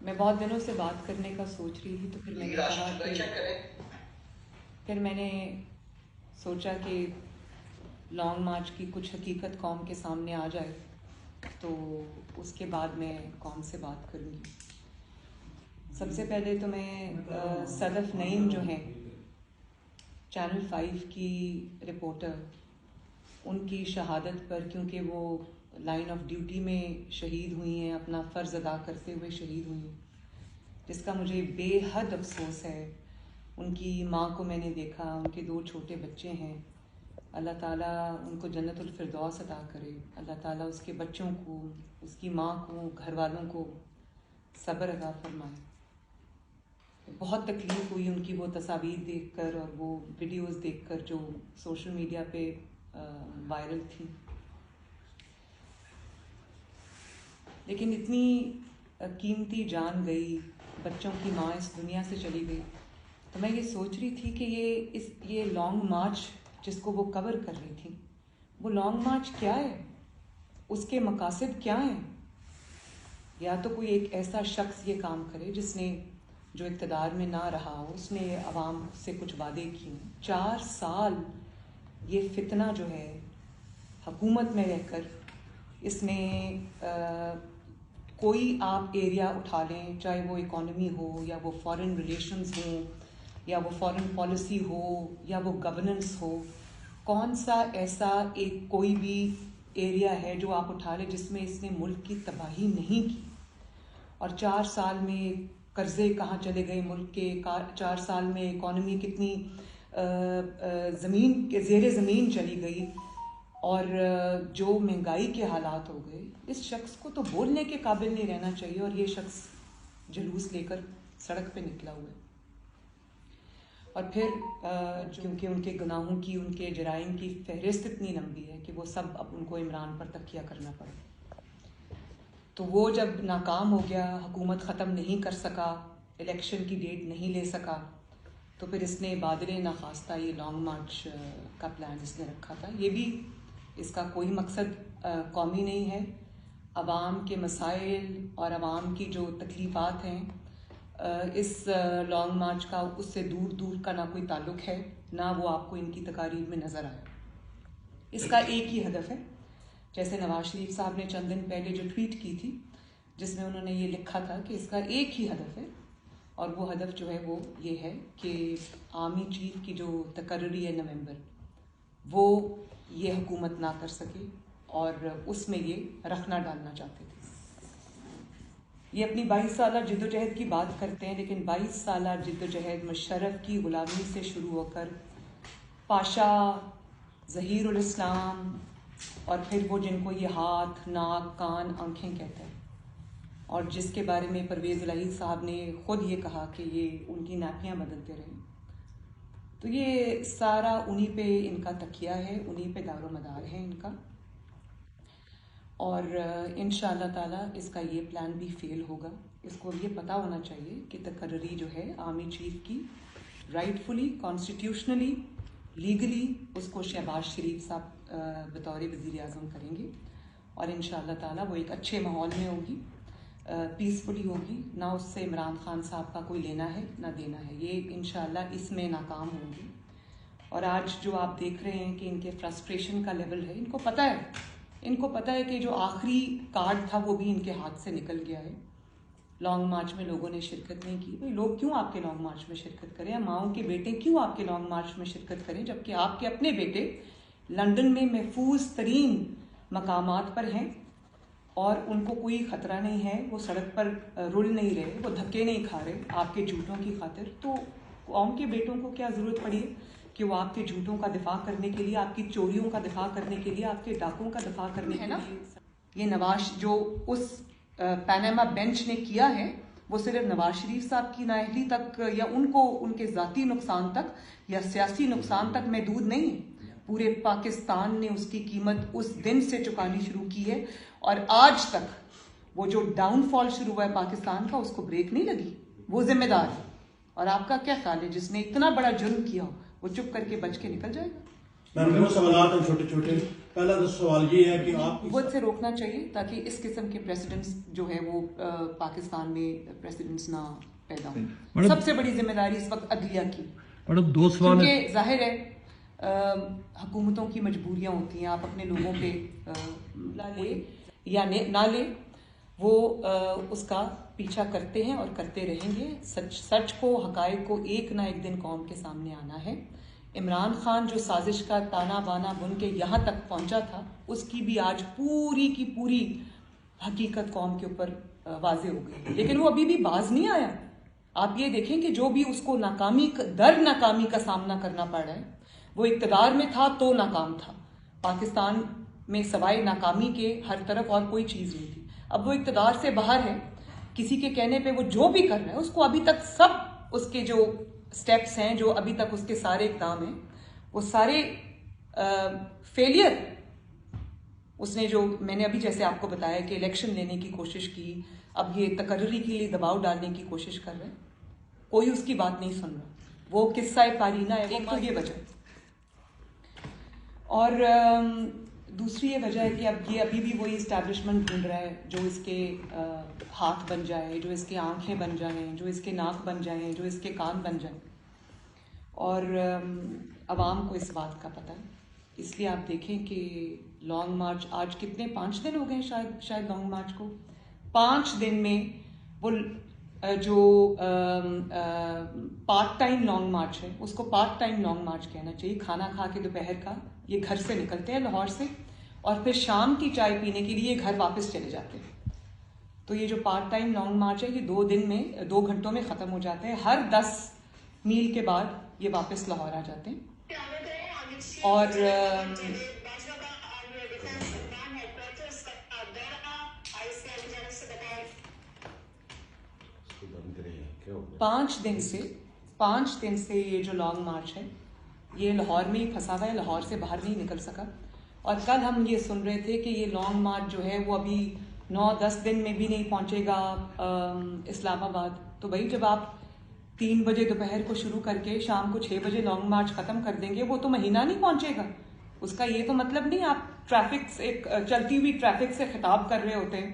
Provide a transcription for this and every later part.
میں بہت دنوں سے بات کرنے کا سوچ رہی تھی، تو پھر میں نے کہا کہ پھر میں نے سوچا کہ لانگ مارچ کی کچھ حقیقت قوم کے سامنے آ جائے تو اس کے بعد میں قوم سے بات کروں گی۔ سب سے پہلے تو میں صدف نعیم جو ہیں چینل 5 کی رپورٹر، ان کی شہادت پر، کیونکہ وہ لائن آف ڈیوٹی میں شہید ہوئی ہیں، اپنا فرض ادا کرتے ہوئے شہید ہوئی ہیں، جس کا مجھے بے حد افسوس ہے۔ ان کی ماں کو میں نے دیکھا، ان کے 2 چھوٹے بچے ہیں، اللہ تعالیٰ ان کو جنت الفردوس عطا کرے، اللہ تعالیٰ اس کے بچوں کو، اس کی ماں کو، گھر والوں کو صبر عطا فرمائے۔ بہت تکلیف ہوئی ان کی وہ تصاویر دیکھ کر اور وہ ویڈیوز دیکھ کر جو سوشل میڈیا پہ وائرل تھی، لیکن اتنی قیمتی جان گئی، بچوں کی ماں اس دنیا سے چلی گئی، تو میں یہ سوچ رہی تھی کہ یہ لانگ مارچ جس کو وہ کور کر رہی تھی، وہ لانگ مارچ کیا ہے، اس کے مقاصد کیا ہیں؟ یا تو کوئی ایک ایسا شخص یہ کام کرے جس نے، جو اقتدار میں نہ رہا ہو، اس نے عوام سے کچھ وعدے کیے ہوں۔ 4 سال یہ فتنہ جو ہے حکومت میں رہ کر، اس نے کوئی آپ ایریا اٹھا لیں، چاہے وہ اکانومی ہو یا وہ فارن ریلیشنز ہوں یا وہ فارن پالیسی ہو یا وہ گورننس ہو، کون سا ایسا ایک کوئی بھی ایریا ہے جو آپ اٹھا لیں جس میں اس نے ملک کی تباہی نہیں کی؟ اور 4 سال میں قرضے کہاں چلے گئے ملک کے، 4 سال میں اکانومی کتنی زمین کے زیر زمین چلی گئی، اور جو مہنگائی کے حالات ہو گئے، اس شخص کو تو بولنے کے قابل نہیں رہنا چاہیے، اور یہ شخص جلوس لے کر سڑک پہ نکلا ہوا ہے۔ اور پھر کیونکہ ان کے گناہوں کی، ان کے جرائم کی فہرست اتنی لمبی ہے کہ وہ سب اب ان کو عمران پر تکیہ کرنا پڑا۔ تو وہ جب ناکام ہو گیا، حکومت ختم نہیں کر سکا، الیکشن کی ڈیٹ نہیں لے سکا، تو پھر اس نے بادل ناخواستہ یہ لانگ مارچ کا پلان اس نے رکھا تھا۔ یہ بھی اس کا کوئی مقصد قومی نہیں ہے، عوام کے مسائل اور عوام کی جو تکلیفات ہیں، اس لانگ مارچ کا اس سے دور دور کا نہ کوئی تعلق ہے، نہ وہ آپ کو ان کی تقاریر میں نظر آئے۔ اس کا ایک ہی ہدف ہے، جیسے نواز شریف صاحب نے چند دن پہلے جو ٹویٹ کی تھی، جس میں انہوں نے یہ لکھا تھا کہ اس کا ایک ہی ہدف ہے، اور وہ ہدف جو ہے وہ یہ ہے کہ آرمی چیف کی جو تقرری ہے نومبر، وہ یہ حکومت نہ کر سکے، اور اس میں یہ رخنہ ڈالنا چاہتے تھے۔ یہ اپنی 22 سالہ جد و جہد کی بات کرتے ہیں، لیکن 22 سالہ جد و جہد مشرف کی غلامی سے شروع ہو کر پاشا، ظہیر الاسلام، اور پھر وہ جن کو یہ ہاتھ، ناک، کان، آنکھیں کہتے ہیں، اور جس کے بارے میں پرویز الہی صاحب نے خود یہ کہا کہ یہ ان کی ناپیاں بدلتے رہے، تو یہ سارا انہی پہ ان کا تکیہ ہے، انہی پہ دار و مدار ہے ان کا۔ اور انشاءاللہ تعالیٰ اس کا یہ پلان بھی فیل ہوگا۔ اس کو یہ پتہ ہونا چاہیے کہ تقرری جو ہے آرمی چیف کی، رائٹ فلی، کانسٹیٹیوشنلی، لیگلی اس کو شہباز شریف صاحب بطور وزیر اعظم کریں گے، اور انشاءاللہ تعالیٰ وہ ایک اچھے ماحول میں ہوگی، پیسفلی ہوگی، نہ اس سے عمران خان صاحب کا کوئی لینا ہے نہ دینا ہے، یہ انشاءاللہ اس میں ناکام ہوں گی۔ اور آج جو آپ دیکھ رہے ہیں کہ ان کے فرسٹریشن کا لیول ہے، ان کو پتہ ہے کہ جو آخری کارڈ تھا وہ بھی ان کے ہاتھ سے نکل گیا ہے۔ لانگ مارچ میں لوگوں نے شرکت نہیں کی، بھئی لوگ کیوں آپ کے لانگ مارچ میں شرکت کریں، یا ماؤں کے بیٹے کیوں آپ کے لانگ مارچ میں شرکت کریں، جبکہ آپ کے اپنے بیٹے لندن میں محفوظ ترین مقامات پر ہیں اور ان کو کوئی خطرہ نہیں ہے، وہ سڑک پر رل نہیں رہے، وہ دھکے نہیں کھا رہے آپ کے جھوٹوں کی خاطر۔ تو قوم کے بیٹوں کو کیا ضرورت پڑی ہے کہ وہ آپ کے جھوٹوں کا دفاع کرنے کے لیے، آپ کی چوریوں کا دفاع کرنے کے لیے، آپ کے ڈاکوں کا دفاع کرنے کے لیے؟ یہ نواز جو اس پاناما بینچ نے کیا ہے، وہ صرف نواز شریف صاحب کی نااہلی تک یا ان کے ذاتی نقصان تک یا سیاسی نقصان تک محدود نہیں ہے، پورے پاکستان نے اس کی قیمت اس دن سے چکانی شروع کی ہے، اور آج تک وہ جو ڈاؤن فال شروع ہوا ہے پاکستان کا، اس کو بریک نہیں لگی، وہ ذمہ دار ہے۔ اور آپ کا کیا خیال ہے، جس نے اتنا بڑا جرم کیا ہو وہ چپ کر کے بچ کے نکل جائے گا؟ دو سوالات ہیں چھوٹے چھوٹے. پہلا تو سوال یہ ہے کہ آپ ووٹ سے روکنا چاہیے تاکہ اس قسم کے پریسیڈنٹس جو ہے وہ پاکستان میں پریسیڈنٹس نہ پیدا ہوں. سب سے بڑی ذمہ داری اس وقت عدلیہ کی. میڈم دو سوال کیونکہ ظاہر ہے حکومتوں کی مجبوریاں ہوتی ہیں, آپ اپنے لوگوں پہ لے یا نہ لے وہ اس کا پیچھا کرتے ہیں اور کرتے رہیں گے. سچ کو, حقائق کو ایک نہ ایک دن قوم کے سامنے آنا ہے. عمران خان جو سازش کا تانا بانا بن کے یہاں تک پہنچا تھا اس کی بھی آج پوری کی پوری حقیقت قوم کے اوپر واضح ہو گئی, لیکن وہ ابھی بھی باز نہیں آیا. آپ یہ دیکھیں کہ جو بھی اس کو ناکامی کا سامنا کرنا پڑ رہا ہے, وہ اقتدار میں تھا تو ناکام تھا. پاکستان میں سوائے ناکامی کے ہر طرف اور کوئی چیز نہیں تھی. اب وہ اقتدار سے باہر ہے, کسی کے کہنے پہ وہ جو بھی کر رہا ہے اس کو ابھی تک سب اس کے جو سٹیپس ہیں, جو ابھی تک اس کے سارے اقدام ہیں, وہ سارے فیلئر. اس نے جو میں نے ابھی جیسے آپ کو بتایا کہ الیکشن لینے کی کوشش کی, اب یہ تقرری کے لیے دباؤ ڈالنے کی کوشش کر رہے ہیں, کوئی اس کی بات نہیں سن رہا. وہ قصہ کارینہ ہے. ایک تو یہ وجہ, اور دوسری یہ وجہ ہے کہ اب یہ ابھی بھی وہی اسٹیبلشمنٹ ڈھونڈ رہا ہے جو اس کے ہاتھ بن جائے, جو اس کے آنکھیں بن جائیں, جو اس کے ناک بن جائیں, جو اس کے کان بن جائیں. اور عوام کو اس بات کا پتہ ہے. اس لیے آپ دیکھیں کہ لانگ مارچ آج کتنے 5 دن ہو گئے شاید لانگ مارچ کو. 5 دن میں وہ جو پارٹ ٹائم لانگ مارچ ہے اس کو پارٹ ٹائم لانگ مارچ کہنا چاہیے. کھانا کھا کے دوپہر کا یہ گھر سے نکلتے ہیں لاہور سے, اور پھر شام کی چائے پینے کے لیے گھر واپس چلے جاتے ہیں. تو یہ جو پارٹ ٹائم لانگ مارچ ہے یہ 2 دن میں 2 گھنٹوں میں ختم ہو جاتے ہیں. ہر 10 میل کے بعد یہ واپس لاہور آ جاتے ہیں. اور پانچ دن سے یہ جو لانگ مارچ ہے یہ لاہور میں ہی پھنسا ہوا ہے, لاہور سے باہر نہیں نکل سکا. اور کل ہم یہ سن رہے تھے کہ یہ لانگ مارچ جو ہے وہ ابھی 9-10 دن میں بھی نہیں پہنچے گا اسلام آباد. تو بھائی جب آپ 3 بجے دوپہر کو شروع کر کے شام کو 6 بجے لانگ مارچ ختم کر دیں گے, وہ تو مہینہ نہیں پہنچے گا. اس کا یہ تو مطلب نہیں آپ ٹریفک سے, چلتی ہوئی ٹریفک سے خطاب کر رہے ہوتے ہیں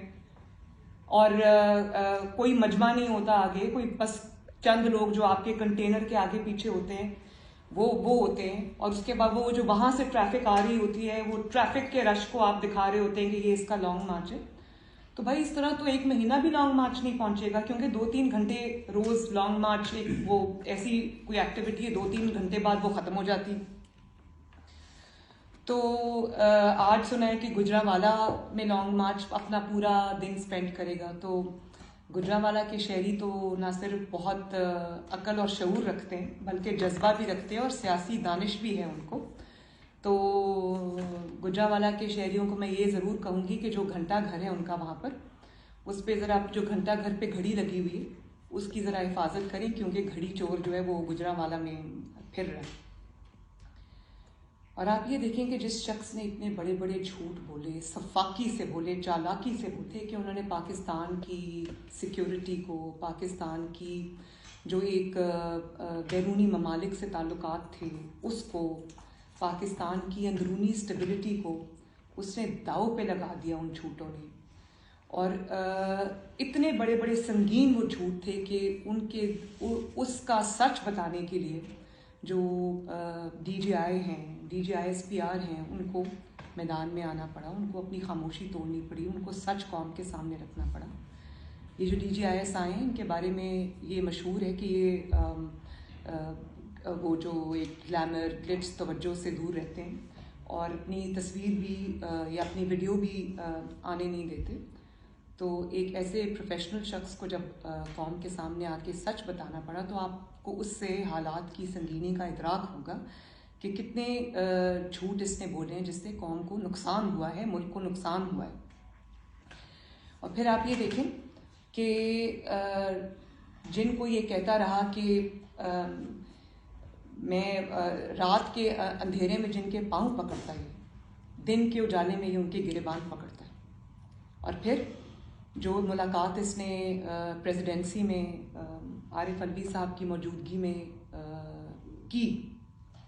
اور کوئی مجمع نہیں ہوتا آگے, کوئی بس چند لوگ جو آپ کے کنٹینر کے آگے پیچھے ہوتے ہیں وہ ہوتے ہیں, اور اس کے بعد وہ جو وہاں سے ٹریفک آ رہی ہوتی ہے وہ ٹریفک کے رش کو آپ دکھا رہے ہوتے ہیں کہ یہ اس کا لانگ مارچ ہے. تو بھائی اس طرح تو 1 مہینہ بھی لانگ مارچ نہیں پہنچے گا, کیونکہ 2-3 گھنٹے روز لانگ مارچ وہ ایسی کوئی ایکٹیویٹی ہے 2-3 گھنٹے بعد وہ ختم ہو جاتی. تو آج سنا ہے کہ گجرانوالہ میں لانگ مارچ اپنا پورا دن سپینڈ کرے گا. تو گجرانوالہ کے شہری تو نہ صرف بہت عقل اور شعور رکھتے ہیں بلکہ جذبہ بھی رکھتے ہیں اور سیاسی دانش بھی ہے ان کو. تو گجرانوالہ کے شہریوں کو میں یہ ضرور کہوں گی کہ جو گھنٹہ گھر ہے ان کا وہاں پر, اس پہ ذرا جو گھنٹہ گھر پہ گھڑی لگی ہوئی ہے اس کی ذرا حفاظت کریں, کیونکہ گھڑی چور جو ہے وہ گجرانوالہ میں پھر رہا ہے. اور آپ یہ دیکھیں کہ جس شخص نے اتنے بڑے بڑے جھوٹ بولے, سفاکی سے بولے, چالاکی سے بولے کہ انہوں نے پاکستان کی سیکیورٹی کو, پاکستان کی جو ایک بیرونی ممالک سے تعلقات تھے اس کو, پاکستان کی اندرونی اسٹیبلٹی کو اس نے داؤ پہ لگا دیا ان جھوٹوں نے. اور اتنے بڑے بڑے سنگین وہ جھوٹ تھے کہ ان کے اس کا سچ بتانے کے لیے جو ڈی جی آئی ہیں, D G I S P R ہیں, ان کو میدان میں آنا پڑا, ان کو اپنی خاموشی توڑنی پڑی, ان کو سچ قوم کے سامنے رکھنا پڑا. یہ جو ڈی جی آئی ایس آئے ہیں ان کے بارے میں یہ مشہور ہے کہ یہ وہ جو ایک گلیمر گلٹس توجہ سے دور رہتے ہیں اور اپنی تصویر بھی یا اپنی ویڈیو بھی آنے نہیں دیتے. تو ایک ایسے پروفیشنل شخص کو جب قوم کے سامنے آ کے سچ بتانا پڑا تو آپ کو اس سے حالات کی سنگینی کا ادراک ہوگا کہ کتنے جھوٹ اس نے بولے ہیں جس سے قوم کو نقصان ہوا ہے, ملک کو نقصان ہوا ہے. اور پھر آپ یہ دیکھیں کہ جن کو یہ کہتا رہا کہ میں رات کے اندھیرے میں جن کے پاؤں پکڑتا ہے, دن کے اجالے میں یہ ان کے گریبان پکڑتا ہے. اور پھر جو ملاقات اس نے پریزیڈنسی میں عارف الوی صاحب کی موجودگی میں کی,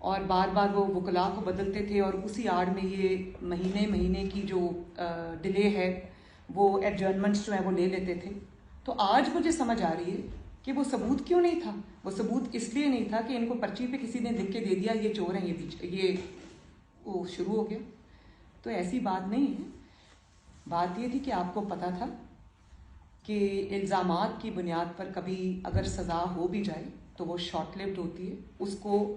اور بار بار وہ وکلا کو بدلتے تھے اور اسی آڑ میں یہ مہینے کی جو ڈیلے ہے وہ ایڈجرنمنٹس جو ہیں وہ لے لیتے تھے. تو آج مجھے سمجھ آ رہی ہے کہ وہ ثبوت کیوں نہیں تھا. وہ ثبوت اس لیے نہیں تھا کہ ان کو پرچی پہ کسی نے لکھ کے دے دیا یہ چور ہیں یہ وہ شروع ہو گیا. تو ایسی بات نہیں ہے. بات یہ تھی کہ آپ کو پتہ تھا کہ الزامات کی بنیاد پر کبھی اگر سزا ہو بھی جائے تو وہ شارٹ لیوڈ ہوتی ہے, اس کو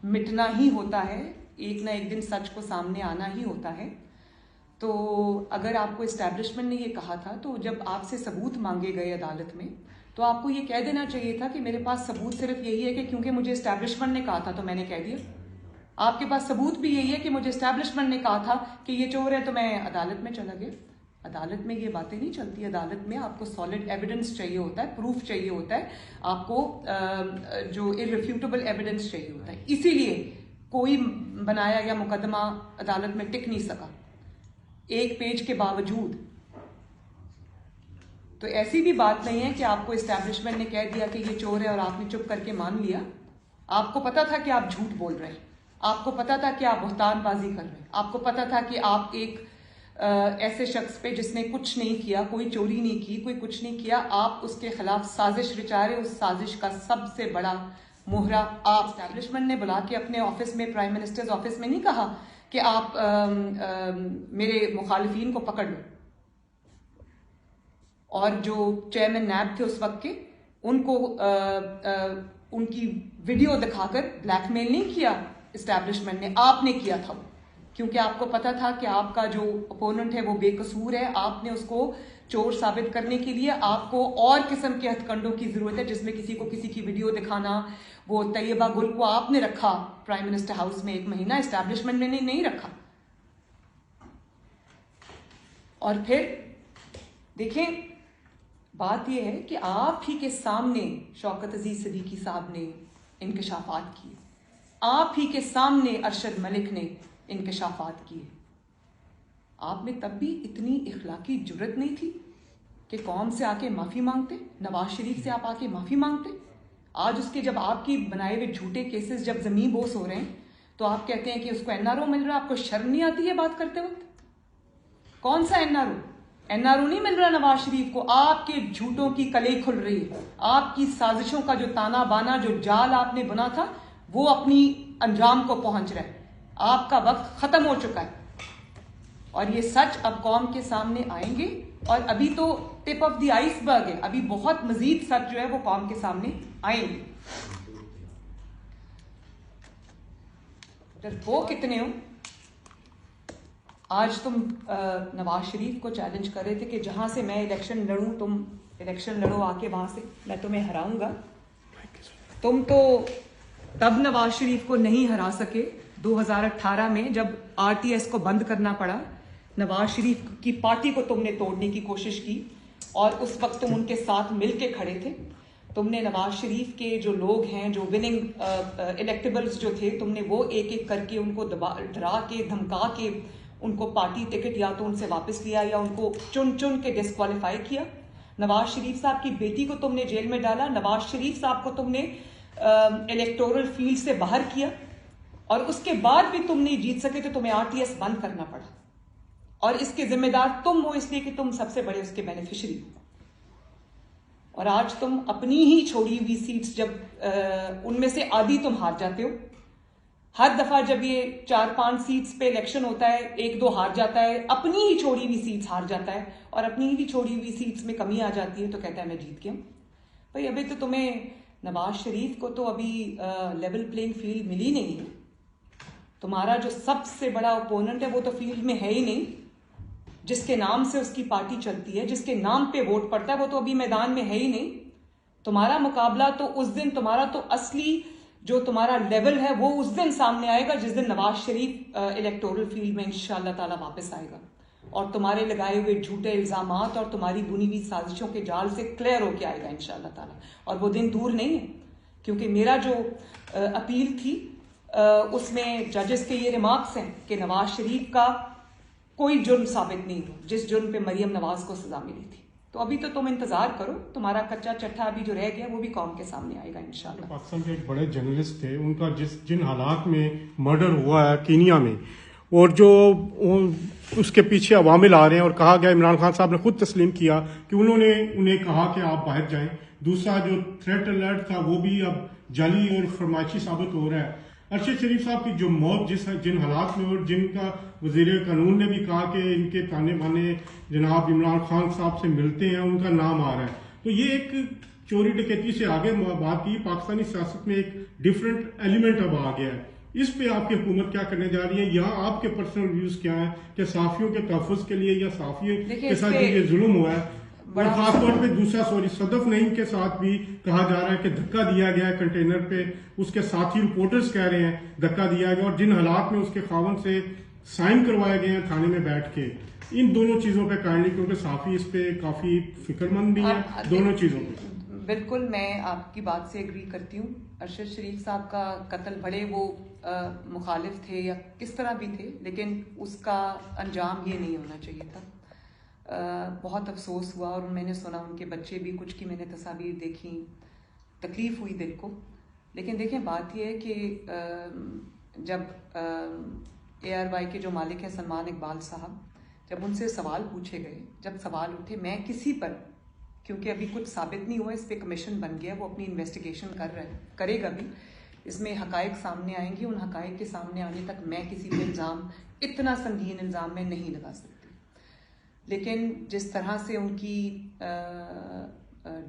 مٹنا ہی ہوتا ہے, ایک نہ ایک دن سچ کو سامنے آنا ہی ہوتا ہے. تو اگر آپ کو اسٹیبلشمنٹ نے یہ کہا تھا تو جب آپ سے ثبوت مانگے گئے عدالت میں تو آپ کو یہ کہہ دینا چاہیے تھا کہ میرے پاس ثبوت صرف یہی ہے کہ کیونکہ مجھے اسٹیبلشمنٹ نے کہا تھا تو میں نے کہہ دیا. آپ کے پاس ثبوت بھی یہی ہے کہ مجھے اسٹیبلشمنٹ نے کہا تھا کہ یہ چور ہے تو میں عدالت میں چلا گیا. عدالت میں یہ باتیں نہیں چلتی. عدالت میں آپ کو سالڈ ایویڈنس چاہیے ہوتا ہے, پروف چاہیے ہوتا ہے, آپ کو جو ارریفیوٹیبل ایویڈنس چاہیے ہوتا ہے. اسی لیے کوئی بنایا گیا مقدمہ عدالت میں ٹک نہیں سکا ایک پیج کے باوجود. تو ایسی بھی بات نہیں ہے کہ آپ کو اسٹیبلشمنٹ نے کہہ دیا کہ یہ چور ہے اور آپ نے چپ کر کے مان لیا. آپ کو پتا تھا کہ آپ جھوٹ بول رہے ہیں, آپ کو پتا تھا کہ آپ بہتان بازی کر رہے ہیں, آپ کو پتا تھا کہ آپ ایک ایسے شخص پہ جس نے کچھ نہیں کیا, کوئی چوری نہیں کی, کوئی کچھ نہیں کیا, آپ اس کے خلاف سازش رچا رہے. اس سازش کا سب سے بڑا مہرا آپ. اسٹیبلشمنٹ نے بلا کے اپنے آفس میں, پرائم منسٹرز آفس میں نہیں کہا کہ آپ میرے مخالفین کو پکڑ لو, اور جو چیئرمین نیب تھے اس وقت کے ان کو ان کی ویڈیو دکھا کر بلیک میل نہیں کیا اسٹیبلشمنٹ نے, آپ نے کیا تھا. کیونکہ آپ کو پتا تھا کہ آپ کا جو اپوننٹ ہے وہ بے قصور ہے. آپ نے اس کو چور ثابت کرنے کے لیے آپ کو اور قسم کے ہتھ کنڈوں کی ضرورت ہے, جس میں کسی کو کسی کی ویڈیو دکھانا. وہ طیبہ گل کو آپ نے رکھا پرائم منسٹر ہاؤس میں 1 مہینہ, اسٹیبلشمنٹ نے نہیں رکھا. اور پھر دیکھیں بات یہ ہے کہ آپ ہی کے سامنے شوکت عزیز صدیقی صاحب نے انکشافات کیے, آپ ہی کے سامنے ارشد ملک نے انکشافات کیے. آپ میں تب بھی اتنی اخلاقی جرت نہیں تھی کہ قوم سے آ کے معافی مانگتے, نواز شریف سے آپ آ کے معافی مانگتے. آج اس کے جب آپ کی بنائے ہوئے جھوٹے کیسز جب زمین بوس ہو رہے ہیں تو آپ کہتے ہیں کہ اس کو NRO مل رہا. آپ کو شرم نہیں آتی ہے بات کرتے وقت؟ کون سا NRO نہیں مل رہا نواز شریف کو. آپ کے جھوٹوں کی کلیں کھل رہی ہے, آپ کی سازشوں کا جو تانا بانا, جو جال آپ نے بنا تھا وہ اپنی انجام کو پہنچ رہا ہے. آپ کا وقت ختم ہو چکا ہے اور یہ سچ اب قوم کے سامنے آئیں گے. اور ابھی تو ٹپ آف دی آئس برگ ہے, ابھی بہت مزید سچ جو ہے وہ قوم کے سامنے آئیں گے. وہ کتنے ہو, آج تم نواز شریف کو چیلنج کر رہے تھے کہ جہاں سے میں الیکشن لڑوں تم الیکشن لڑو آ کے وہاں سے, میں تمہیں ہراؤں گا. تم تو تب نواز شریف کو نہیں ہرا سکے 2018 میں جب RTS کو بند کرنا پڑا. نواز شریف کی پارٹی کو تم نے توڑنے کی کوشش کی اور اس وقت تم ان کے ساتھ مل کے کھڑے تھے. تم نے نواز شریف کے جو لوگ ہیں, جو وننگ الیکٹیبلز جو تھے, تم نے وہ ایک ایک کر کے ان کو ڈرا کے دھمکا کے ان کو پارٹی ٹکٹ یا تو ان سے واپس لیا یا ان کو چن چن کے ڈسکوالیفائی کیا. نواز شریف صاحب کی بیٹی کو تم نے جیل میں ڈالا. نواز شریف صاحب کو تم نے الیکٹورل فیلڈ سے باہر کیا اور اس کے بعد بھی تم نہیں جیت سکے تو تمہیں RTS بند کرنا پڑا. اور اس کے ذمہ دار تم ہو, اس لیے کہ تم سب سے بڑے اس کے بینیفیشری ہو. اور آج تم اپنی ہی چھوڑی ہوئی سیٹس جب ان میں سے آدھی تم ہار جاتے ہو. ہر دفعہ جب یہ 4-5 سیٹس پہ الیکشن ہوتا ہے 1-2 ہار جاتا ہے, اپنی ہی چھوڑی ہوئی سیٹس ہار جاتا ہے اور اپنی ہی چھوڑی ہوئی سیٹس میں کمی آ جاتی ہے تو کہتا ہے میں جیت گیا ہوں. بھائی ابھی تو تمہیں نواز شریف کو تو ابھی لیول پلینگ فیلڈ ملی نہیں ہے. تمہارا جو سب سے بڑا اپوننٹ ہے وہ تو فیلڈ میں ہے ہی نہیں. جس کے نام سے اس کی پارٹی چلتی ہے, جس کے نام پہ ووٹ پڑتا ہے, وہ تو ابھی میدان میں ہے ہی نہیں. تمہارا مقابلہ تو اس دن, تمہارا تو اصلی جو تمہارا لیول ہے وہ اس دن سامنے آئے گا جس دن نواز شریف الیکٹورل فیلڈ میں انشاءاللہ تعالی واپس آئے گا اور تمہارے لگائے ہوئے جھوٹے الزامات اور تمہاری بنی ہوئی سازشوں کے جال سے کلیئر ہو کے آئے گا انشاءاللہ تعالی. اور وہ دن دور نہیں ہے, کیونکہ میرا جو اپیل تھی اس میں ججز کے یہ ریمارکس ہیں کہ نواز شریف کا کوئی جرم ثابت نہیں ہو جس جرم پہ مریم نواز کو سزا ملی تھی. تو ابھی تو تم انتظار کرو, تمہارا کچا چٹھا ابھی جو رہ گیا وہ بھی قوم کے سامنے آئے گا انشاءاللہ. پاکستان کے ایک بڑے جرنلسٹ تھے, ان کا جن حالات میں مرڈر ہوا ہے کینیا میں, اور جو اس کے پیچھے عوامل آ رہے ہیں, اور کہا گیا عمران خان صاحب نے خود تسلیم کیا کہ انہوں نے انہیں کہا کہ آپ باہر جائیں. دوسرا جو تھریٹ الرٹ تھا وہ بھی اب جعلی اور فرمائشی ثابت ہو رہا ہے. ارشد شریف صاحب کی جو موت جن حالات میں, اور جن کا وزیر قانون نے بھی کہا کہ ان کے تانے بانے جناب عمران خان صاحب سے ملتے ہیں, ان کا نام آ رہا ہے. تو یہ ایک چوری ڈکیتی سے آگے بات کی, پاکستانی سیاست میں ایک ڈفرینٹ ایلیمنٹ اب آ گیا ہے. اس پہ آپ کی حکومت کیا کرنے جا رہی ہے, یا آپ کے پرسنل ویوز کیا ہیں کہ صحافیوں کے تحفظ کے لیے یا صحافیوں کے ساتھ یہ ظلم ہوا ہے, اور خاص طور پہ دوسرا صدف نعیم کے ساتھ بھی کہا جا رہا ہے کہ دھکا دیا گیا ہے کنٹینر پہ, اس کے ساتھی رپورٹرز کہہ رہے ہیں دھکا دیا گیا, اور جن حالات میں اس کے خاوند سے سائن کروائے گئے ہیں تھانے میں بیٹھ کے. ان دونوں چیزوں پہ کائنڈلی, کیونکہ صحافی اس پہ کافی فکر مند بھی ہیں دونوں چیزوں پہ. بالکل میں آپ کی بات سے ایگری کرتی ہوں. ارشد شریف صاحب کا قتل بڑے وہ مخالف تھے یا کس طرح بھی تھے, لیکن اس کا انجام یہ نہیں ہونا چاہیے تھا. بہت افسوس ہوا, اور میں نے سنا ان کے بچے بھی کچھ کی میں نے تصاویر دیکھی, تکلیف ہوئی دل کو. لیکن دیکھیں بات یہ ہے کہ جب ARY کے جو مالک ہیں سلمان اقبال صاحب, جب ان سے سوال پوچھے گئے, جب سوال اٹھے, میں کسی پر, کیونکہ ابھی کچھ ثابت نہیں ہوا, اس پہ کمیشن بن گیا, وہ اپنی انویسٹیگیشن کرے گا بھی, اس میں حقائق سامنے آئیں گی. ان حقائق کے سامنے آنے تک میں کسی پہ الزام, اتنا سنگین الزام میں نہیں لگا سکتی. لیکن جس طرح سے ان کی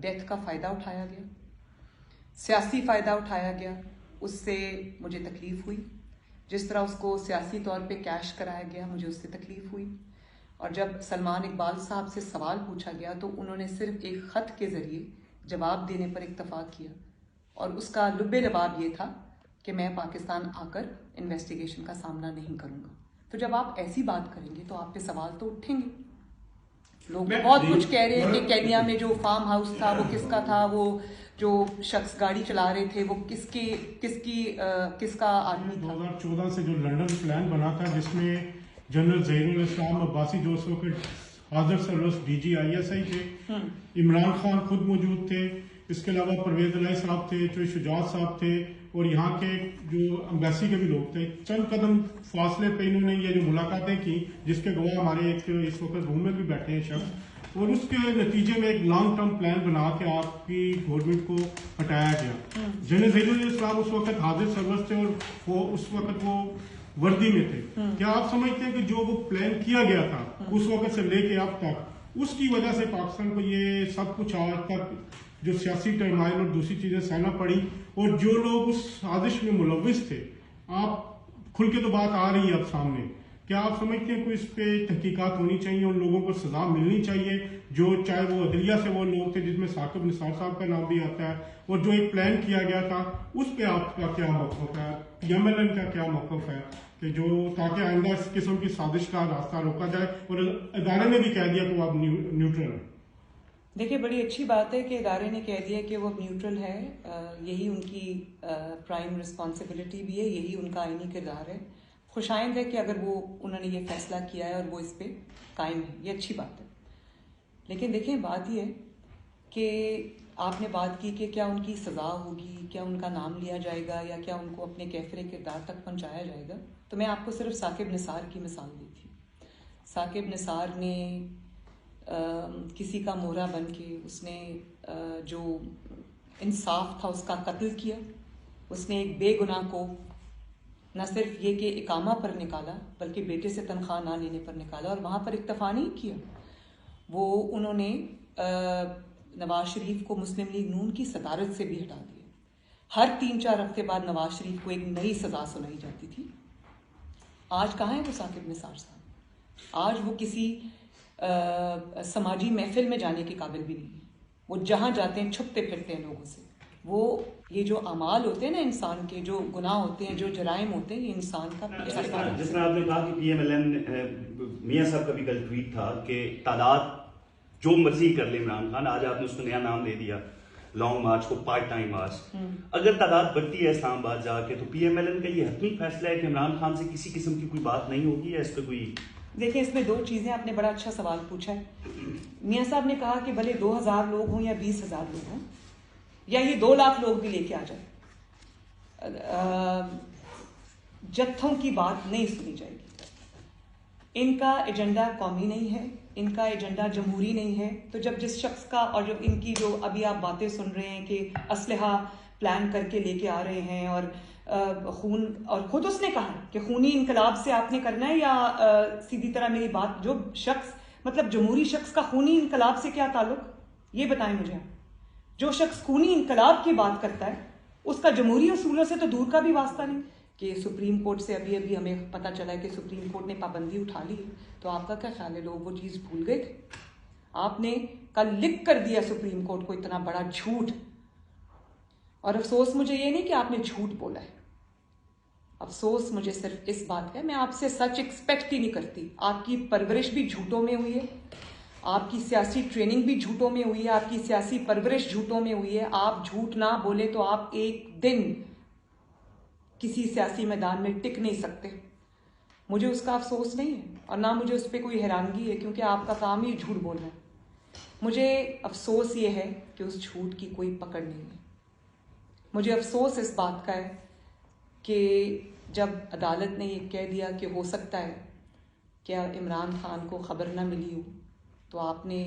ڈیتھ کا فائدہ اٹھایا گیا, سیاسی فائدہ اٹھایا گیا, اس سے مجھے تکلیف ہوئی. جس طرح اس کو سیاسی طور پہ کیش کرایا گیا, مجھے اس سے تکلیف ہوئی. اور جب سلمان اقبال صاحب سے سوال پوچھا گیا تو انہوں نے صرف ایک خط کے ذریعے جواب دینے پر اتفاق کیا, اور اس کا لب لباب یہ تھا کہ میں پاکستان آ کر انویسٹیگیشن کا سامنا نہیں کروں گا. تو جب آپ ایسی بات کریں گے تو آپ پہ سوال تو اٹھیں گے. لوگ بہت کچھ کہہ رہے ہیں کہ کینیا میں جو فارم ہاؤس تھا وہ کس کا تھا, وہ جو شخص گاڑی چلا رہے تھے وہ کس کا آدمی تھا. 2014 سے جو لنڈن پلان بنا تھا, جس میں جنرل ظہیر الاسلام عباسی جو اس وقت حاضر سرورس DG ISI تھے, عمران خان خود موجود تھے, اس کے علاوہ پرویز الہی صاحب تھے, چوئی شجاعت صاحب تھے, اور یہاں کے جو امبیسی کے بھی لوگ تھے. چند قدم فاصلے پہ انہوں نے یہ جو ملاقاتیں کی, جس کے گواہ ہمارے ایک اس وقت روم میں بھی بیٹھے ہیں شخص, اور اس کے نتیجے میں ایک لانگ ٹرم پلان بنا کے آپ کی گورنمنٹ کو ہٹایا گیا. جنرل ظہیر الاسلام اس وقت حاضر سرورس تھے, اور وہ اس وقت وہ وردی میں تھے. کیا آپ سمجھتے ہیں کہ جو وہ پلان کیا گیا تھا اس وقت سے لے کے اب تک, اس کی وجہ سے پاکستان کو یہ سب کچھ آج تک جو سیاسی ٹرمائل اور دوسری چیزیں سہنا پڑی, اور جو لوگ اس سازش میں ملوث تھے, آپ کھل کے تو بات آ رہی ہے اب سامنے, کیا آپ سمجھتے ہیں کہ اس پہ تحقیقات ہونی چاہیے, ان لوگوں کو سزا ملنی چاہیے, جو چاہے وہ عدلیہ سے وہ لوگ تھے, جس میں ثاقب نثار صاحب کا نام بھی آتا ہے, اور جو ایک پلان کیا گیا تھا اس پہ آپ کا کیا موقف ہے, PMLN کا کیا موقف ہے, کہ جو تاکہ آئندہ اس قسم کی سازش کا راستہ روکا جائے, اور ادارے نے بھی کہہ دیا کہ وہ اب نیوٹرل ہے. دیکھیے بڑی اچھی بات ہے کہ ادارے نے کہہ دیا کہ وہ نیوٹرل ہے, یہی ان کی پرائم رسپانسبلٹی بھی ہے, یہی ان کا آئینی کردار ہے. خوش آئند ہے کہ اگر انہوں نے یہ فیصلہ کیا ہے اور وہ اس پہ قائم ہے, یہ اچھی بات ہے. لیکن دیکھیں بات یہ ہے کہ آپ نے بات کی کہ کیا ان کی سزا ہوگی, کیا ان کا نام لیا جائے گا, یا کیا ان کو اپنے کیفر کردار تک پہنچایا جائے گا. تو میں آپ کو صرف ثاقب نثار کی مثال دی تھی. ثاقب نثار نے کسی کا مورا بن کے, اس نے جو انصاف تھا اس کا قتل کیا. اس نے ایک بے گناہ کو نہ صرف یہ کہ اقامہ پر نکالا بلکہ بیٹے سے تنخواہ نہ لینے پر نکالا, اور وہاں پر اکتفا نہیں کیا, وہ انہوں نے نواز شریف کو مسلم لیگ نون کی صدارت سے بھی ہٹا دیا. ہر 3-4 ہفتے بعد نواز شریف کو ایک نئی سزا سنائی جاتی تھی. آج کہاں ہے وہ ثاقب نثار صاحب؟ آج وہ کسی سماجی محفل میں جانے کے قابل بھی نہیں ہے. وہ جہاں جاتے ہیں چھپتے پھرتے ہیں لوگوں سے. وہ یہ جو اعمال ہوتے ہیں نا انسان کے, جو گناہ ہوتے ہیں, جو جرائم ہوتے ہیں, یہ انسان کا جس طرح آپ نے کہا کہ PMLN میاں صاحب کا بھی کل ٹویٹ تھا کہ تعداد جو مرضی کر لے عمران خان, آج آپ نے اس کو نیا نام دے دیا لانگ مارچ کو, پارٹ ٹائم مارچ. اگر تعداد بڑھتی ہے اسلام آباد جا کے, تو PMLN کا یہ حتمی فیصلہ ہے کہ عمران خان سے کسی قسم کی کوئی بات نہیں ہوگی, یا اس پہ کوئی دیکھیں اس میں دو چیزیں، آپ نے بڑا اچھا سوال پوچھا ہے. میاں صاحب نے کہا کہ بھلے 2000 لوگ ہوں یا 20,000 لوگ ہوں یا یہ 2 لاکھ لوگ بھی لے کے آ جائیں، جتھوں کی بات نہیں سنی جائے گی. ان کا ایجنڈا قومی نہیں ہے، ان کا ایجنڈا جمہوری نہیں ہے. تو جب جس شخص کا اور جو ان کی جو ابھی آپ باتیں سن رہے ہیں کہ اسلحہ پلان کر کے لے کے آ رہے ہیں اور خون، اور خود اس نے کہا کہ خونی انقلاب سے آپ نے کرنا ہے، یا سیدھی طرح میری بات، جو شخص مطلب جمہوری شخص کا خونی انقلاب سے کیا تعلق، یہ بتائیں مجھے. جو شخص خونی انقلاب کی بات کرتا ہے اس کا جمہوری اصولوں سے تو دور کا بھی واسطہ نہیں. کہ سپریم کورٹ سے ابھی ہمیں پتہ چلا ہے کہ سپریم کورٹ نے پابندی اٹھا لی ہے، تو آپ کا کیا خیال ہے لوگ وہ چیز بھول گئے تھے؟ آپ نے کل لکھ کر دیا سپریم کورٹ کو اتنا بڑا جھوٹ، اور افسوس مجھے یہ نہیں کہ آپ نے جھوٹ بولا ہے، افسوس مجھے صرف اس بات کا ہے، میں آپ سے سچ ایکسپیکٹ ہی نہیں کرتی. آپ کی پرورش بھی جھوٹوں میں ہوئی ہے، آپ کی سیاسی ٹریننگ بھی جھوٹوں میں ہوئی ہے، آپ کی سیاسی پرورش جھوٹوں میں ہوئی ہے. آپ جھوٹ نہ بولے تو آپ ایک دن کسی سیاسی میدان میں ٹک نہیں سکتے. مجھے اس کا افسوس نہیں ہے اور نہ مجھے اس پہ کوئی حیرانگی ہے، کیونکہ آپ کا کام ہی جھوٹ بولنا ہے. مجھے افسوس یہ ہے کہ اس جھوٹ کی کوئی پکڑ نہیں ہے. مجھے افسوس اس بات کا ہے کہ جب عدالت نے یہ کہہ دیا کہ ہو سکتا ہے کہ عمران خان کو خبر نہ ملی ہو، تو آپ نے،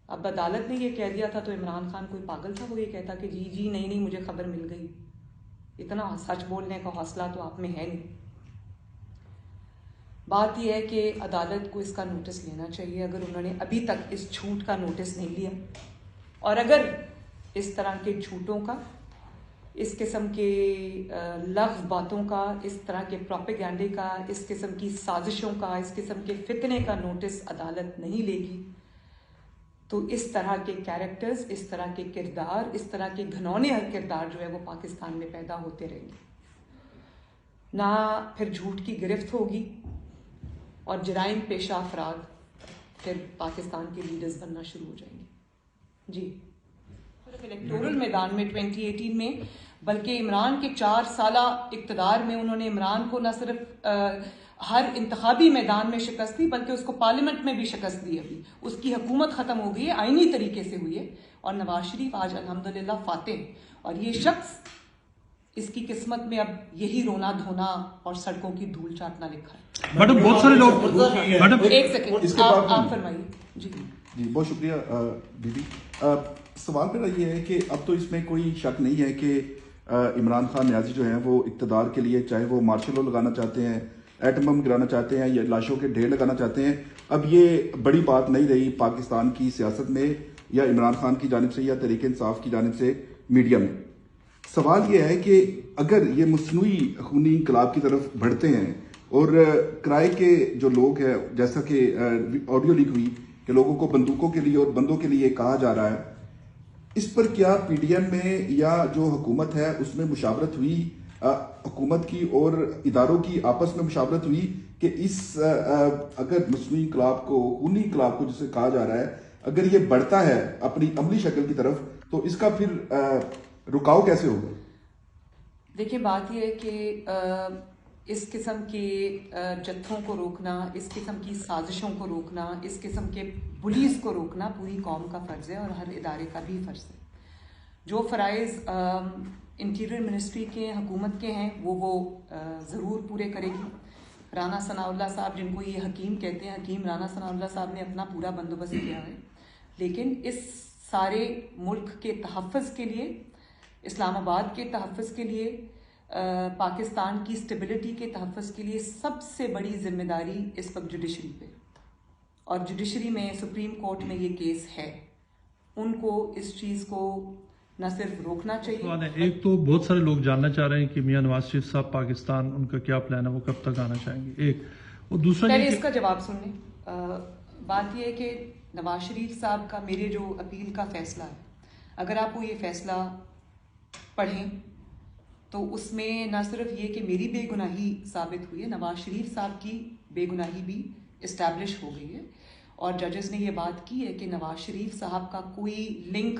اب عدالت نے یہ کہہ دیا تھا تو عمران خان کوئی پاگل تھا وہ یہ کہتا کہ جی نہیں مجھے خبر مل گئی. اتنا سچ بولنے کا حوصلہ تو آپ میں ہے نہیں. بات یہ ہے کہ عدالت کو اس کا نوٹس لینا چاہیے اگر انہوں نے ابھی تک اس جھوٹ کا نوٹس نہیں لیا، اور اگر اس طرح کے جھوٹوں کا، اس قسم کے لفظ باتوں کا، اس طرح کے پروپیگینڈے کا، اس قسم کی سازشوں کا، اس قسم کے فتنے کا نوٹس عدالت نہیں لے گی، تو اس طرح کے کیریکٹرز، اس طرح کے کردار، اس طرح کے گھنونے کردار جو ہے وہ پاکستان میں پیدا ہوتے رہیں گے. نہ پھر جھوٹ کی گرفت ہوگی اور جرائم پیشہ افراد پھر پاکستان کے لیڈرز بننا شروع ہو جائیں گے. جی الیکٹورل میدان میں 2018 میں، بلکہ عمران کے 4 سالہ اقتدار میں انہوں نے عمران کو نہ صرف ہر انتخابی میدان میں شکست دی بلکہ اس کو پارلیمنٹ میں بھی شکست دی. ابھی اس کی حکومت ختم ہو گئی ہے، آئینی طریقے سے ہوئی ہے، اور نواز شریف آج الحمدللہ فاتح ہے. اور یہ شخص، اس کی قسمت میں اب یہی رونا دھونا اور سڑکوں کی دھول چاٹنا لکھا ہے. میڈم بہت سارے لوگ، میڈم ایک سیکنڈ آپ فرمائیے. جی بہت شکریہ دیدی. سوال میرا یہ ہے کہ اب تو اس میں کوئی شک نہیں ہے کہ عمران خان نیازی جو ہیں وہ اقتدار کے لیے، چاہے وہ مارشل لا لگانا چاہتے ہیں، ایٹم بم گرانا چاہتے ہیں یا لاشوں کے ڈھیر لگانا چاہتے ہیں، اب یہ بڑی بات نہیں رہی پاکستان کی سیاست میں یا عمران خان کی جانب سے یا تحریک انصاف کی جانب سے میڈیا میں. سوال یہ ہے کہ اگر یہ مصنوعی خونی انقلاب کی طرف بڑھتے ہیں اور کرائے کے جو لوگ ہیں، جیسا کہ آڈیو لیک ہوئی کہ لوگوں کو بندوقوں کے لیے اور بندوں کے لیے کہا جا رہا ہے، اس پر کیا پی ڈی ایم میں یا جو حکومت ہے اس میں مشاورت ہوئی، حکومت کی اور اداروں کی آپس میں مشاورت ہوئی کہ اس اگر مصنوعی انقلاب کو، خونی انقلاب کو جسے کہا جا رہا ہے، اگر یہ بڑھتا ہے اپنی عملی شکل کی طرف تو اس کا پھر رکاؤ کیسے ہوگا؟ دیکھیں بات یہ ہے کہ اس قسم کے جتھوں کو روکنا، اس قسم کی سازشوں کو روکنا، اس قسم کے پولیس کو روکنا پوری قوم کا فرض ہے اور ہر ادارے کا بھی فرض ہے. جو فرائض انٹیریئر منسٹری کے، حکومت کے ہیں وہ ضرور پورے کرے گی. رانا ثناء اللہ صاحب، جن کو یہ حکیم کہتے ہیں، حکیم رانا ثناء اللہ صاحب نے اپنا پورا بندوبست کیا ہے، لیکن اس سارے ملک کے تحفظ کے لیے، اسلام آباد کے تحفظ کے لیے، پاکستان کی اسٹیبلٹی کے تحفظ کے لیے سب سے بڑی ذمہ داری اس وقت جوڈیشری پہ، اور جوڈیشری میں، سپریم کورٹ میں یہ کیس ہے. ان کو اس چیز کو نہ صرف روکنا چاہیے. ایک تو بہت سارے لوگ جاننا چاہ رہے ہیں کہ میاں نواز شریف صاحب پاکستان، ان کا کیا پلان ہے، وہ کب تک آنا چاہیں گے، ایک. اور دوسرا پہلے اس کا جواب سن لیں. بات یہ ہے کہ نواز شریف صاحب کا میرے جو اپیل کا فیصلہ ہے، اگر آپ وہ یہ فیصلہ پڑھیں تو اس میں نہ صرف یہ کہ میری بے گناہی ثابت ہوئی ہے، نواز شریف صاحب کی بے گناہی بھی اسٹیبلش ہو گئی ہے. اور ججز نے یہ بات کی ہے کہ نواز شریف صاحب کا کوئی لنک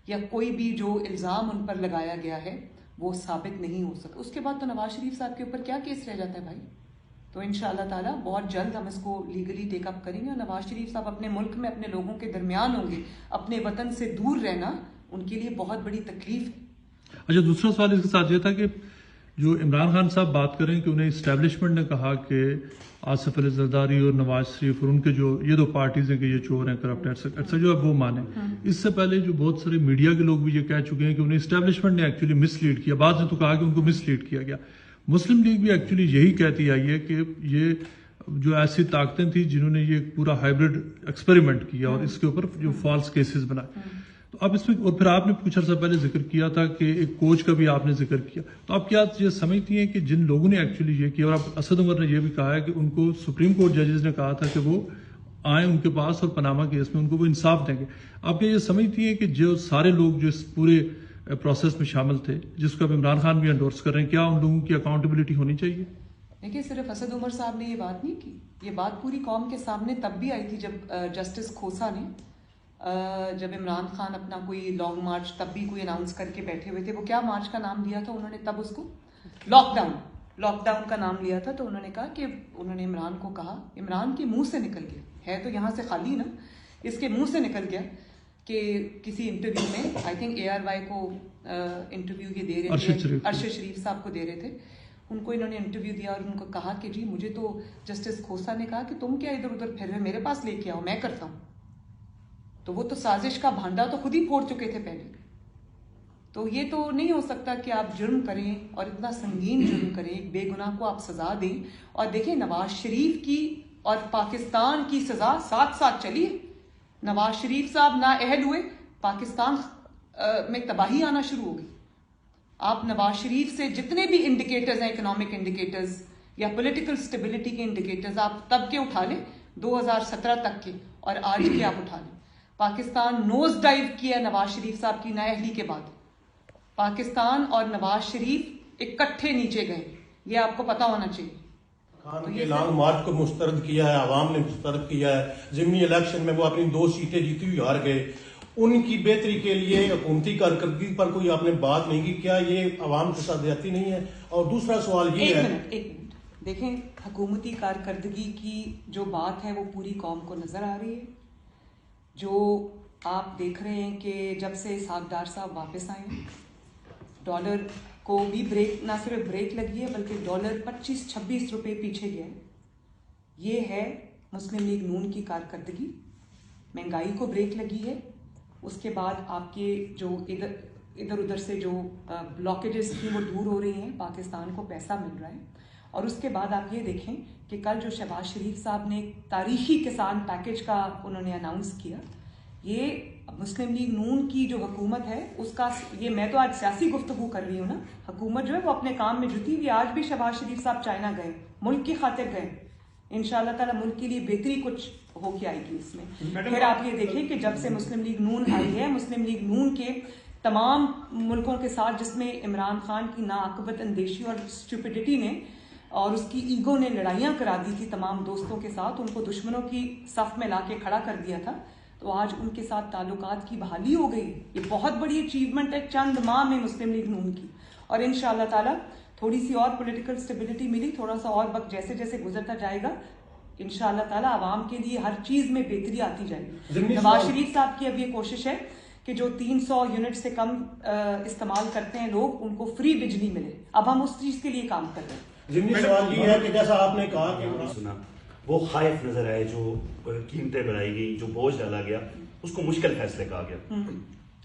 یا کوئی بھی جو الزام ان پر لگایا گیا ہے وہ ثابت نہیں ہو سکتا. اس کے بعد تو نواز شریف صاحب کے اوپر کیا کیس رہ جاتا ہے بھائی؟ تو انشاءاللہ تعالیٰ بہت جلد ہم اس کو لیگلی ٹیک اپ کریں گے. اور نواز شریف صاحب اپنے ملک میں اپنے لوگوں کے درمیان ہوں گے. اپنے وطن سے دور رہنا ان کے لیے بہت بڑی تکلیف ہے. اچھا, دوسرا سوال اس کے ساتھ یہ تھا کہ جو عمران خان صاحب بات کریں کہ انہیں اسٹیبلشمنٹ نے کہا کہ آصف علی زرداری اور نواز شریف اور ان کے جو یہ دو پارٹیز ہیں کہ یہ چور ہیں, کرپٹ ایٹسٹرا, جو اب وہ مانیں. اس سے پہلے جو بہت سارے میڈیا کے لوگ بھی یہ کہہ چکے ہیں کہ انہیں اسٹیبلشمنٹ نے ایکچولی مس لیڈ کیا. بعض نے تو کہا کہ ان کو مس لیڈ کیا گیا. مسلم لیگ بھی ایکچولی یہی کہتی آئی ہے کہ یہ جو ایسی طاقتیں تھیں جنہوں نے یہ پورا ہائبرڈ ایکسپیریمنٹ کیا اور اس کے اوپر جو فالس کیسز بنائے. تو اب اس میں, اور پھر آپ نے کچھ عرصہ پہلے ذکر کیا تھا کہ ایک کوچ کا بھی آپ نے ذکر کیا. تو آپ کیا یہ سمجھتی ہیں کہ جن لوگوں نے ایکچولی یہ کیا, اور اب اسد عمر نے یہ بھی کہا ہے کہ ان کو سپریم کورٹ ججز نے کہا تھا کہ وہ آئیں ان کے پاس اور پاناما کیس میں ان کو وہ انصاف دیں گے, آپ کیا یہ سمجھتی ہیں کہ جو سارے لوگ جو اس پورے پروسیس میں شامل تھے, جس کو اب عمران خان بھی انڈورس کر رہے ہیں, کیا ان لوگوں کی اکاؤنٹیبلٹی ہونی چاہیے؟ دیکھیے, صرف اسد عمر صاحب نے یہ بات نہیں کی, یہ بات پوری قوم کے سامنے تب بھی آئی تھی جب جسٹس کھوسا نے جب عمران خان اپنا کوئی لانگ مارچ تب بھی کوئی اناؤنس کر کے بیٹھے ہوئے تھے. وہ کیا مارچ کا نام دیا تھا انہوں نے تب, اس کو لاک ڈاؤن کا نام لیا تھا. تو انہوں نے کہا کہ انہوں نے عمران کو کہا, عمران کے منہ سے نکل گیا ہے تو یہاں سے خالی نا, اس کے منہ سے نکل گیا کہ کسی انٹرویو میں, آئی تھنک ARY کو انٹرویو یہ دے رہے تھے, ارشد شریف صاحب کو دے رہے تھے, ان کو انہوں نے انٹرویو دیا اور ان کو کہا کہ جی مجھے تو جسٹس کھوسا نے کہا کہ تم کیا ادھر ادھر پھر رہے, میرے پاس لے کے آؤ, میں کرتا ہوں. تو وہ تو سازش کا بھانڈا تو خود ہی پھوڑ چکے تھے پہلے. تو یہ تو نہیں ہو سکتا کہ آپ جرم کریں اور اتنا سنگین جرم کریں, ایک بے گناہ کو آپ سزا دیں. اور دیکھیں نواز شریف کی اور پاکستان کی سزا ساتھ ساتھ چلی ہے. نواز شریف صاحب نااہل ہوئے, پاکستان میں تباہی آنا شروع ہو گئی. آپ نواز شریف سے جتنے بھی انڈیکیٹرز ہیں, اکنامک انڈیکیٹرز یا پولیٹیکل سٹیبلٹی کے انڈیکیٹرز, آپ تب کے اٹھا لیں 2017 تک کے اور آج کے آپ اٹھا لیں. پاکستان نوز ڈائیو کیا نواز شریف صاحب کی نااہلی کے بعد. پاکستان اور نواز شریف اکٹھے نیچے گئے, یہ آپ کو پتا ہونا چاہیے. خان کے لانگ مارچ کو مسترد کیا ہے, عوام نے مسترد کیا ہے. ضمنی الیکشن میں وہ اپنی 2 سیٹیں جیتی ہوئی ہار گئے. ان کی بہتری کے لیے حکومتی کارکردگی پر کوئی آپ نے بات نہیں کی, کیا یہ عوام کے ساتھ زیادتی نہیں ہے؟ اور دوسرا سوال یہ ہے, ایک منٹ دیکھیں, حکومتی کارکردگی کی جو بات ہے وہ پوری قوم کو نظر آ رہی ہے. جو آپ دیکھ رہے ہیں کہ جب سے اسحاق ڈار صاحب واپس آئے ہیں, ڈالر کو بھی بریک, نہ صرف بریک لگی ہے بلکہ ڈالر 25-26 روپے پیچھے گیا ہے. یہ ہے مسلم لیگ نون کی کارکردگی. مہنگائی کو بریک لگی ہے. اس کے بعد آپ کے جو ادھر ادھر سے جو بلاکیجز تھیں وہ دور ہو رہی ہیں, پاکستان کو پیسہ مل رہا ہے. اور اس کے بعد آپ یہ دیکھیں کہ کل جو شہباز شریف صاحب نے ایک تاریخی کسان پیکج کا انہوں نے اناؤنس کیا, یہ مسلم لیگ نون کی جو حکومت ہے اس کا, یہ میں تو آج سیاسی گفتگو کر رہی ہوں نا, حکومت جو ہے وہ اپنے کام میں جٹی ہوئی. آج بھی شہباز شریف صاحب چائنا گئے, ملک کی خاطر گئے. انشاءاللہ تعالیٰ ملک کے لیے بہتری کچھ ہو کے آئے گی اس میں. پھر آپ یہ دیکھیں کہ جب سے مسلم لیگ نون آئی ہے, مسلم لیگ نون کے تمام ملکوں کے ساتھ, جس میں عمران خان کی ناعقبت اندیشی اور اسٹوپڈیٹی نے اور اس کی ایگو نے لڑائیاں کرا دی تھی تمام دوستوں کے ساتھ, ان کو دشمنوں کی صف میں لا کے کھڑا کر دیا تھا, تو آج ان کے ساتھ تعلقات کی بحالی ہو گئی. یہ بہت بڑی اچیومنٹ ہے چند ماہ میں مسلم لیگ نون کی. اور انشاءاللہ تعالیٰ تھوڑی سی اور پولیٹیکل سٹیبلٹی ملی, تھوڑا سا اور وقت جیسے جیسے گزرتا جائے گا, انشاءاللہ تعالیٰ عوام کے لیے ہر چیز میں بہتری آتی جائے گی. نواز شریف صاحب کی اب یہ کوشش ہے کہ جو 300 یونٹ سے کم استعمال کرتے ہیں لوگ, ان کو فری بجلی ملے. اب ہم اس چیز کے لیے کام کر رہے ہیں. ضمنی سوال یہ ہے کہ جیسا آپ نے کہا کہ سنا وہ خائف نظر آئے, جو قیمتیں بڑھائی گئی, جو بوجھ ڈالا گیا, اس کو مشکل فیصلے کہا گیا.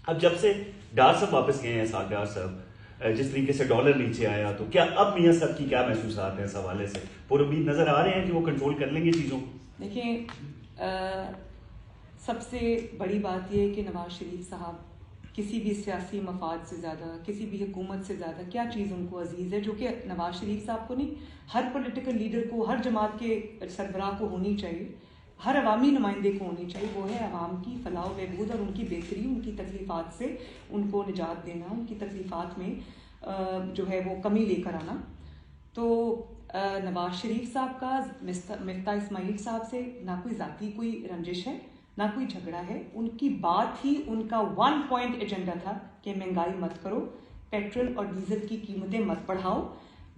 اب جب سے ڈار صاحب واپس گئے ہیں, اسحاق ڈار صاحب, جس طریقے سے ڈالر نیچے آیا, تو کیا اب میاں صاحب کی کیا محسوسات ہیں اس حوالے سے؟ پر امید نظر آ رہے ہیں کہ وہ کنٹرول کر لیں گے چیزوں کو؟ دیکھیں, سب سے بڑی بات یہ ہے کہ نواز شریف صاحب کسی بھی سیاسی مفاد سے زیادہ, کسی بھی حکومت سے زیادہ کیا چیز ان کو عزیز ہے, جو کہ نواز شریف صاحب کو نہیں, ہر پولیٹیکل لیڈر کو, ہر جماعت کے سربراہ کو ہونی چاہیے, ہر عوامی نمائندے کو ہونی چاہیے, وہ ہے عوام کی فلاح و بہبود اور ان کی بہتری, ان کی تکلیفات سے ان کو نجات دینا, ان کی تکلیفات میں جو ہے وہ کمی لے کر آنا. تو نواز شریف صاحب کا مفتاح اسماعیل صاحب سے نہ کوئی ذاتی کوئی رنجش ہے, نہ کوئی جھگڑا ہے. ان کی بات ہی, ان کا 1 پوائنٹ ایجنڈا تھا کہ مہنگائی مت کرو, پیٹرول اور ڈیزل کی قیمتیں مت بڑھاؤ,